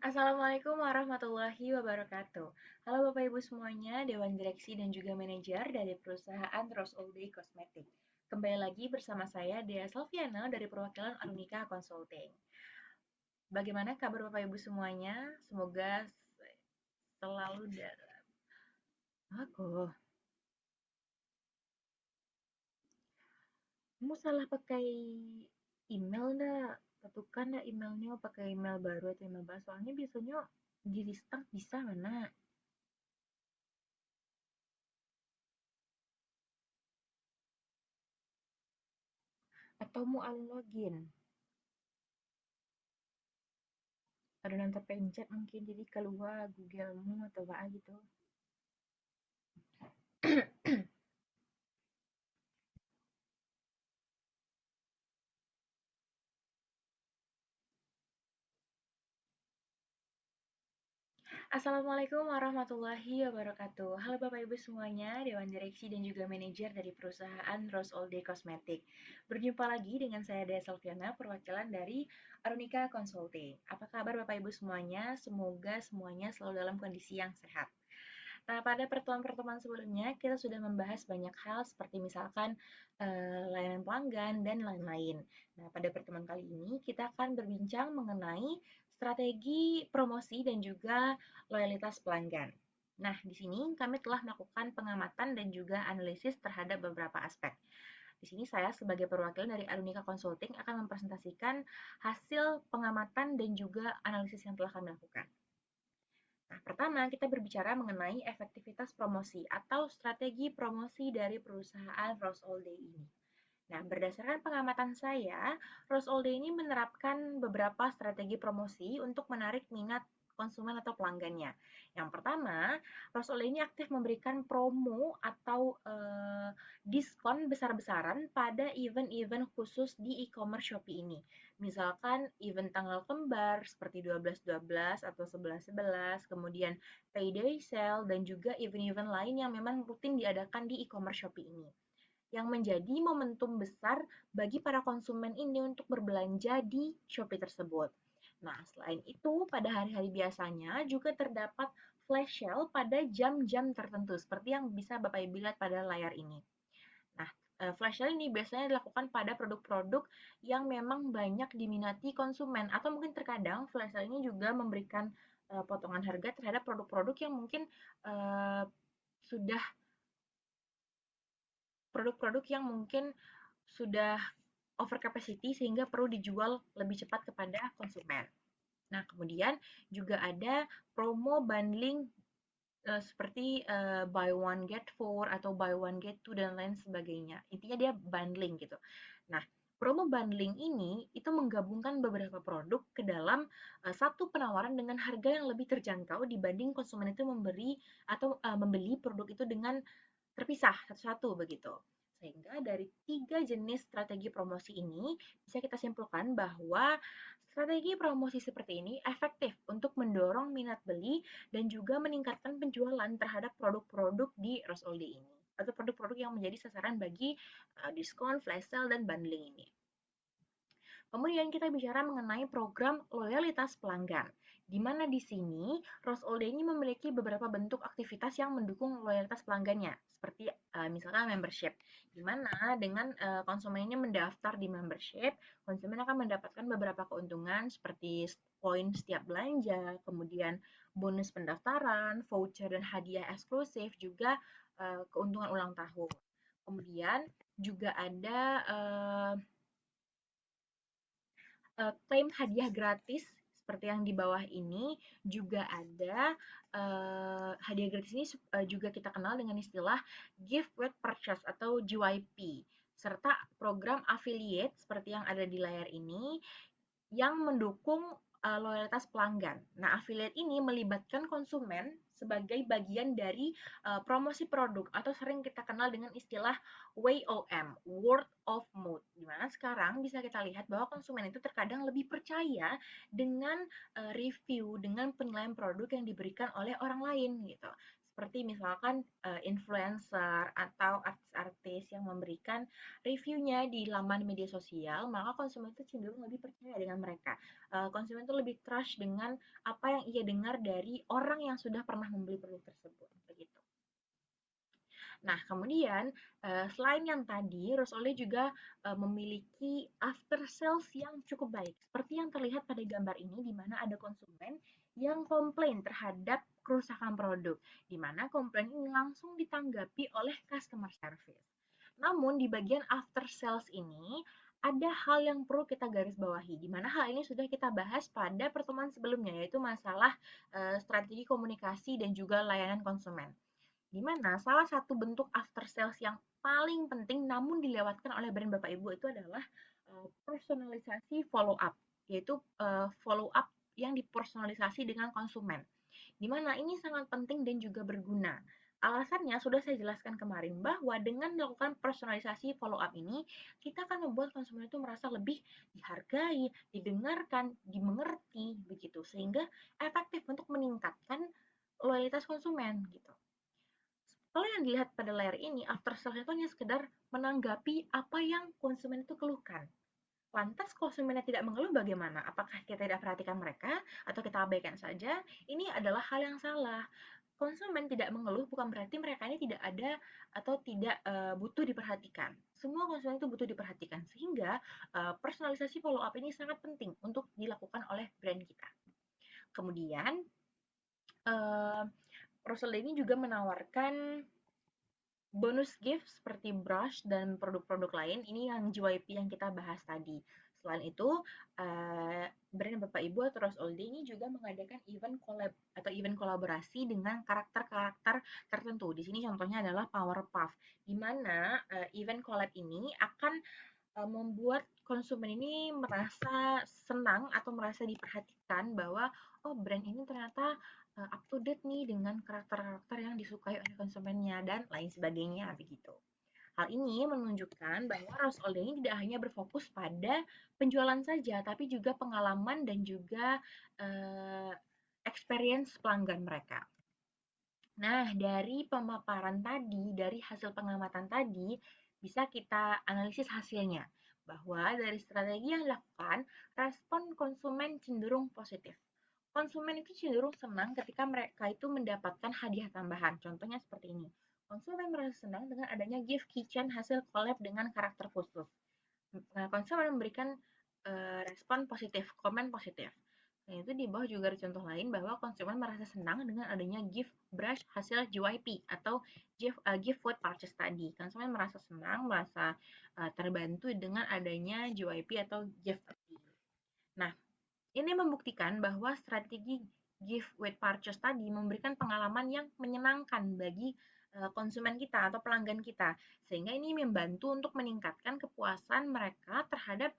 Assalamualaikum warahmatullahi wabarakatuh. Halo Bapak Ibu semuanya, Dewan Direksi dan juga manajer dari perusahaan Rose All Day Cosmetic. Kembali lagi bersama saya, Dea Salviana dari perwakilan Arunika Consulting. Bagaimana kabar Bapak Ibu semuanya? Semoga selalu dalam. Aku, kamu salah pakai email nggak? Tentukan nggak emailnya pakai email baru atau email baru? Soalnya biasanya di restart bisa mana? Atau mau login? Ada yang terpencet mungkin jadi keluar Google-mu atau apa gitu. Assalamualaikum warahmatullahi wabarakatuh. Halo Bapak Ibu semuanya, Dewan Direksi dan juga manajer dari perusahaan Rose All Day Cosmetic. Berjumpa lagi dengan saya Dea Selviana, perwakilan dari Arunika Consulting. Apa kabar Bapak Ibu semuanya? Semoga semuanya selalu dalam kondisi yang sehat. Nah, pada pertemuan-pertemuan sebelumnya kita sudah membahas banyak hal seperti misalkan layanan pelanggan dan lain-lain. Nah, pada pertemuan kali ini kita akan berbincang mengenai strategi promosi dan juga loyalitas pelanggan. Nah, di sini kami telah melakukan pengamatan dan juga analisis terhadap beberapa aspek. Di sini saya sebagai perwakilan dari Arunika Consulting akan mempresentasikan hasil pengamatan dan juga analisis yang telah kami lakukan. Nah, pertama kita berbicara mengenai efektivitas promosi atau strategi promosi dari perusahaan Rose All Day ini. Nah, berdasarkan pengamatan saya, Rose All Day ini menerapkan beberapa strategi promosi untuk menarik minat konsumen atau pelanggannya. Yang pertama, Rose All Day ini aktif memberikan promo atau diskon besar-besaran pada event-event khusus di e-commerce Shopee ini. Misalkan event tanggal kembar seperti 12-12 atau 11-11, kemudian payday sale, dan juga event-event lain yang memang rutin diadakan di e-commerce Shopee ini yang menjadi momentum besar bagi para konsumen ini untuk berbelanja di Shopee tersebut. Nah, selain itu, pada hari-hari biasanya juga terdapat flash sale pada jam-jam tertentu, seperti yang bisa Bapak Ibu lihat pada layar ini. Nah, flash sale ini biasanya dilakukan pada produk-produk yang memang banyak diminati konsumen, atau mungkin terkadang flash sale ini juga memberikan potongan harga terhadap produk-produk yang mungkin uh, sudah produk-produk yang mungkin sudah over capacity sehingga perlu dijual lebih cepat kepada konsumen. Nah, kemudian juga ada promo bundling seperti buy one get four atau buy one get two dan lain sebagainya. Intinya dia bundling gitu. Nah, promo bundling ini itu menggabungkan beberapa produk ke dalam satu penawaran dengan harga yang lebih terjangkau dibanding konsumen itu memberi atau membeli produk itu dengan terpisah satu-satu begitu. Sehingga dari tiga jenis strategi promosi ini bisa kita simpulkan bahwa strategi promosi seperti ini efektif untuk mendorong minat beli dan juga meningkatkan penjualan terhadap produk-produk di Rose All Day ini atau produk-produk yang menjadi sasaran bagi diskon, flash sale, dan bundling ini. Kemudian kita bicara mengenai program loyalitas pelanggan, di mana di sini Rose All Day ini memiliki beberapa bentuk aktivitas yang mendukung loyalitas pelanggannya, seperti misalkan membership, di mana dengan konsumen ini mendaftar di membership, konsumen akan mendapatkan beberapa keuntungan seperti poin setiap belanja, kemudian bonus pendaftaran, voucher dan hadiah eksklusif, juga keuntungan ulang tahun. Kemudian juga ada klaim hadiah gratis seperti yang di bawah ini juga ada hadiah gratis ini juga kita kenal dengan istilah gift with purchase atau GYP serta program affiliate seperti yang ada di layar ini yang mendukung loyalitas pelanggan. Nah, affiliate ini melibatkan konsumen sebagai bagian dari promosi produk atau sering kita kenal dengan istilah WOM, word of mouth. Dimana sekarang bisa kita lihat bahwa konsumen itu terkadang lebih percaya dengan review, dengan penilaian produk yang diberikan oleh orang lain gitu. seperti misalkan influencer atau artis-artis yang memberikan reviewnya di laman media sosial, maka konsumen itu cenderung lebih percaya dengan mereka. Konsumen itu lebih trust dengan apa yang ia dengar dari orang yang sudah pernah membeli produk tersebut, begitu. Nah, kemudian selain yang tadi, Rose Olay juga memiliki after sales yang cukup baik. Seperti yang terlihat pada gambar ini, di mana ada konsumen yang komplain terhadap kerusakan produk, di mana komplain ini langsung ditanggapi oleh customer service. Namun, di bagian after sales ini, ada hal yang perlu kita garis bawahi, di mana hal ini sudah kita bahas pada pertemuan sebelumnya, yaitu masalah strategi komunikasi dan juga layanan konsumen. Di mana salah satu bentuk after sales yang paling penting namun dilewatkan oleh brand Bapak Ibu itu adalah personalisasi follow up, yaitu follow up yang dipersonalisasi dengan konsumen. Di mana ini sangat penting dan juga berguna. Alasannya sudah saya jelaskan kemarin bahwa dengan melakukan personalisasi follow up ini, kita akan membuat konsumen itu merasa lebih dihargai, didengarkan, dimengerti begitu sehingga efektif untuk meningkatkan loyalitas konsumen gitu. Kalau yang dilihat pada layar ini, after sales itu hanya sekedar menanggapi apa yang konsumen itu keluhkan. Lantas konsumennya tidak mengeluh bagaimana? Apakah kita tidak perhatikan mereka atau kita abaikan saja? Ini adalah hal yang salah. Konsumen tidak mengeluh bukan berarti mereka ini tidak ada atau tidak butuh diperhatikan. Semua konsumen itu butuh diperhatikan sehingga personalisasi follow up ini sangat penting untuk dilakukan oleh brand kita. Kemudian Roselle ini juga menawarkan bonus gift seperti brush dan produk-produk lain. Ini yang JYP yang kita bahas tadi. Selain itu, brand Bapak Ibu atau Rose All Day ini juga mengadakan event collab atau event kolaborasi dengan karakter-karakter tertentu. Di sini contohnya adalah Powerpuff, di mana event collab ini akan membuat konsumen ini merasa senang atau merasa diperhatikan bahwa oh brand ini ternyata up to date nih dengan karakter-karakter yang disukai oleh konsumennya dan lain sebagainya begitu. Hal ini menunjukkan bahwa Rose All Day ini tidak hanya berfokus pada penjualan saja, tapi juga pengalaman dan juga experience pelanggan mereka. Nah, dari pemaparan tadi, dari hasil pengamatan tadi, bisa kita analisis hasilnya. Bahwa dari strategi yang dilakukan, respon konsumen cenderung positif. Konsumen itu cenderung senang ketika mereka itu mendapatkan hadiah tambahan. Contohnya seperti ini. Konsumen merasa senang dengan adanya gift kitchen hasil collab dengan karakter khusus. Nah, konsumen memberikan respon positif, komen positif. Nah, itu di bawah juga ada contoh lain bahwa konsumen merasa senang dengan adanya gift brush hasil JYP atau gift food purchase tadi. Konsumen merasa senang, merasa terbantu dengan adanya JYP atau gift tadi. Nah, ini membuktikan bahwa strategi gift with purchase tadi memberikan pengalaman yang menyenangkan bagi konsumen kita atau pelanggan kita. Sehingga ini membantu untuk meningkatkan kepuasan mereka terhadap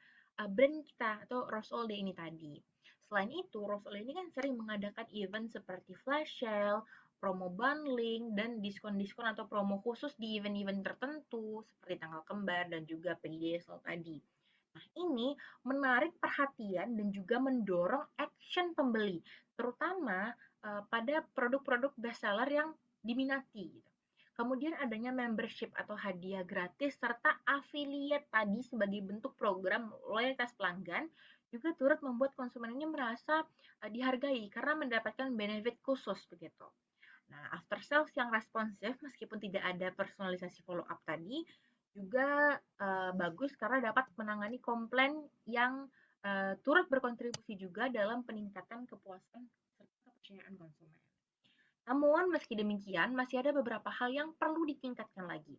brand kita atau Rose All Day ini tadi. Selain itu, Rose All Day ini kan sering mengadakan event seperti flash sale, promo bundling, dan diskon-diskon atau promo khusus di event-event tertentu seperti tanggal kembar dan juga PDD Sale tadi. Nah, ini menarik perhatian dan juga mendorong action pembeli, terutama pada produk-produk bestseller yang diminati. Gitu. Kemudian adanya membership atau hadiah gratis serta affiliate tadi sebagai bentuk program loyalitas pelanggan juga turut membuat konsumen ini merasa dihargai karena mendapatkan benefit khusus begitu. Nah, after sales yang responsif meskipun tidak ada personalisasi follow up tadi juga bagus karena dapat menangani komplain yang turut berkontribusi juga dalam peningkatan kepuasan serta kepercayaan konsumen. Namun, meski demikian, masih ada beberapa hal yang perlu ditingkatkan lagi.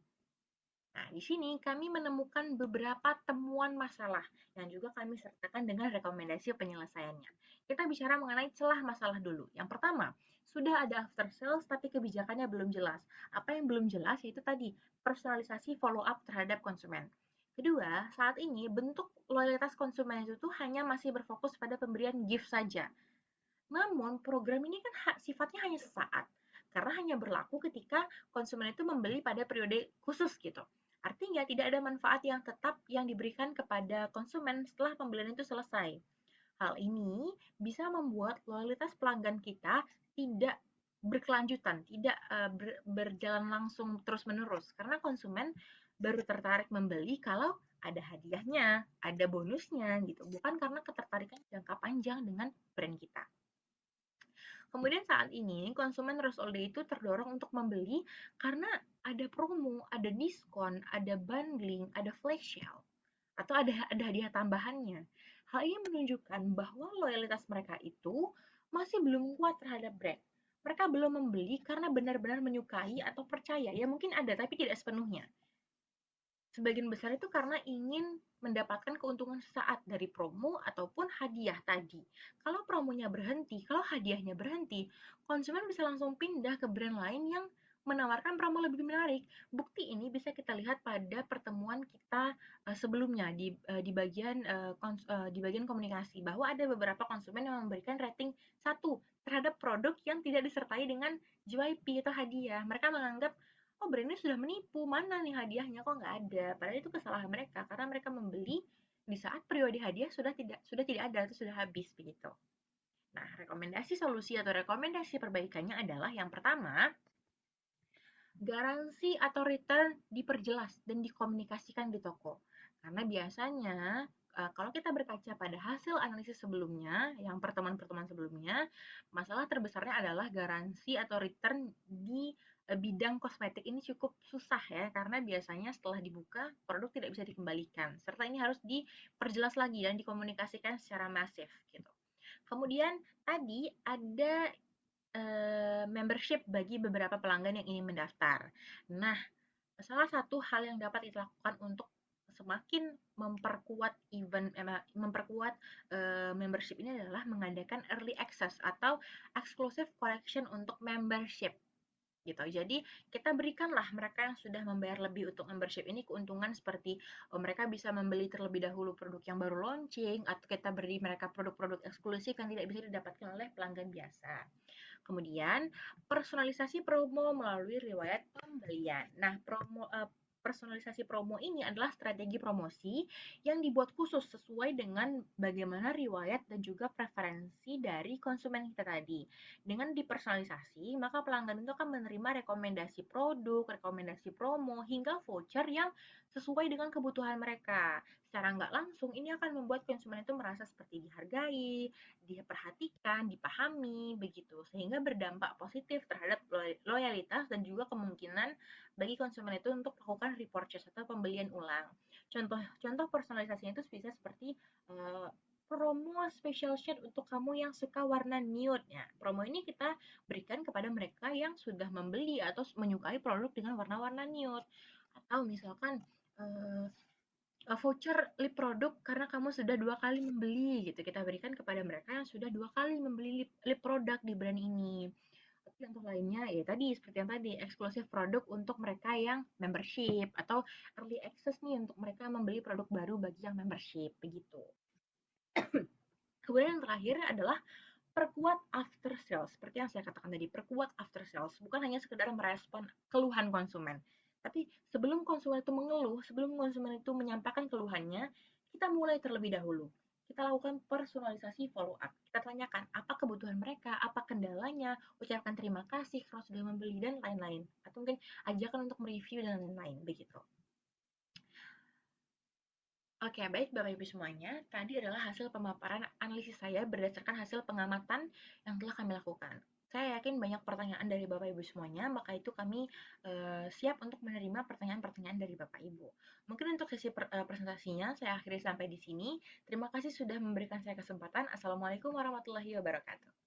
Nah, di sini kami menemukan beberapa temuan masalah yang juga kami sertakan dengan rekomendasi penyelesaiannya. Kita bicara mengenai celah masalah dulu. Yang pertama, sudah ada after sales tapi kebijakannya belum jelas. Apa yang belum jelas yaitu tadi, personalisasi follow up terhadap konsumen. Kedua, saat ini bentuk loyalitas konsumen itu tuh hanya masih berfokus pada pemberian gift saja. Namun, program ini kan sifatnya hanya sesaat, karena hanya berlaku ketika konsumen itu membeli pada periode khusus gitu. Artinya tidak ada manfaat yang tetap yang diberikan kepada konsumen setelah pembelian itu selesai. Hal ini bisa membuat loyalitas pelanggan kita tidak berkelanjutan, tidak berjalan langsung terus-menerus. Karena konsumen baru tertarik membeli kalau ada hadiahnya, ada bonusnya gitu, bukan karena ketertarikan jangka panjang dengan brand kita. Kemudian saat ini konsumen Rose All Day itu terdorong untuk membeli karena ada promo, ada diskon, ada bundling, ada flash sale, atau ada hadiah tambahannya. Hal ini menunjukkan bahwa loyalitas mereka itu masih belum kuat terhadap brand. Mereka belum membeli karena benar-benar menyukai atau percaya. Ya mungkin ada, tapi tidak sepenuhnya. Sebagian besar itu karena ingin mendapatkan keuntungan sesaat dari promo ataupun hadiah tadi. Kalau promonya berhenti, kalau hadiahnya berhenti, konsumen bisa langsung pindah ke brand lain yang menawarkan promo lebih menarik. Bukti ini bisa kita lihat pada pertemuan kita sebelumnya di bagian komunikasi, bahwa ada beberapa konsumen yang memberikan rating 1 terhadap produk yang tidak disertai dengan JYP atau hadiah. Mereka menganggap, oh brand ini sudah menipu, mana nih hadiahnya kok nggak ada. Padahal itu kesalahan mereka karena mereka membeli di saat periode hadiah sudah tidak ada atau sudah habis begitu. Nah, rekomendasi solusi atau rekomendasi perbaikannya adalah yang pertama, garansi atau return diperjelas dan dikomunikasikan di toko. Karena biasanya kalau kita berkaca pada hasil analisis sebelumnya, yang pertemuan-pertemuan sebelumnya, masalah terbesarnya adalah garansi atau return di bidang kosmetik ini cukup susah ya, karena biasanya setelah dibuka produk tidak bisa dikembalikan, serta ini harus diperjelas lagi dan dikomunikasikan secara masif gitu. Kemudian tadi ada membership bagi beberapa pelanggan yang ingin mendaftar. Nah, salah satu hal yang dapat dilakukan untuk semakin memperkuat membership ini adalah mengadakan early access atau exclusive collection untuk membership gitu. Jadi kita berikanlah mereka yang sudah membayar lebih untuk membership ini keuntungan seperti mereka bisa membeli terlebih dahulu produk yang baru launching, atau kita beri mereka produk-produk eksklusif yang tidak bisa didapatkan oleh pelanggan biasa. Kemudian, personalisasi promo melalui riwayat pembelian. Nah, personalisasi promo ini adalah strategi promosi yang dibuat khusus sesuai dengan bagaimana riwayat dan juga preferensi dari konsumen kita tadi. Dengan dipersonalisasi, maka pelanggan itu akan menerima rekomendasi produk, rekomendasi promo, hingga voucher yang sesuai dengan kebutuhan mereka. Secara nggak langsung, ini akan membuat konsumen itu merasa seperti dihargai, diperhatikan, dipahami, begitu. Sehingga berdampak positif terhadap loyalitas dan juga kemungkinan bagi konsumen itu untuk melakukan repurchase atau pembelian ulang. Contoh personalisasinya itu bisa seperti promo special shade untuk kamu yang suka warna nude. Ya, promo ini kita berikan kepada mereka yang sudah membeli atau menyukai produk dengan warna-warna nude. Atau misalkan voucher lip produk karena kamu sudah 2 kali membeli gitu. Kita berikan kepada mereka yang sudah 2 kali membeli lip produk di brand ini. Tapi untuk lainnya ya tadi seperti yang tadi, eksklusif produk untuk mereka yang membership, atau early access nih untuk mereka membeli produk baru bagi yang membership begitu. Kemudian yang terakhir adalah perkuat after sales. Seperti yang saya katakan tadi, perkuat after sales bukan hanya sekedar merespon keluhan konsumen, tapi sebelum konsumen itu mengeluh, sebelum konsumen itu menyampaikan keluhannya, kita mulai terlebih dahulu. Kita lakukan personalisasi follow up. Kita tanyakan apa kebutuhan mereka, apa kendalanya, ucapkan terima kasih kalau sudah membeli dan lain-lain. Atau mungkin ajakan untuk mereview dan lain-lain begitu. Oke, baik Bapak Ibu semuanya. Tadi adalah hasil pemaparan analisis saya berdasarkan hasil pengamatan yang telah kami lakukan. Saya yakin banyak pertanyaan dari Bapak Ibu semuanya, maka itu kami siap untuk menerima pertanyaan-pertanyaan dari Bapak Ibu. Mungkin untuk sesi presentasinya saya akhiri sampai di sini. Terima kasih sudah memberikan saya kesempatan. Assalamualaikum warahmatullahi wabarakatuh.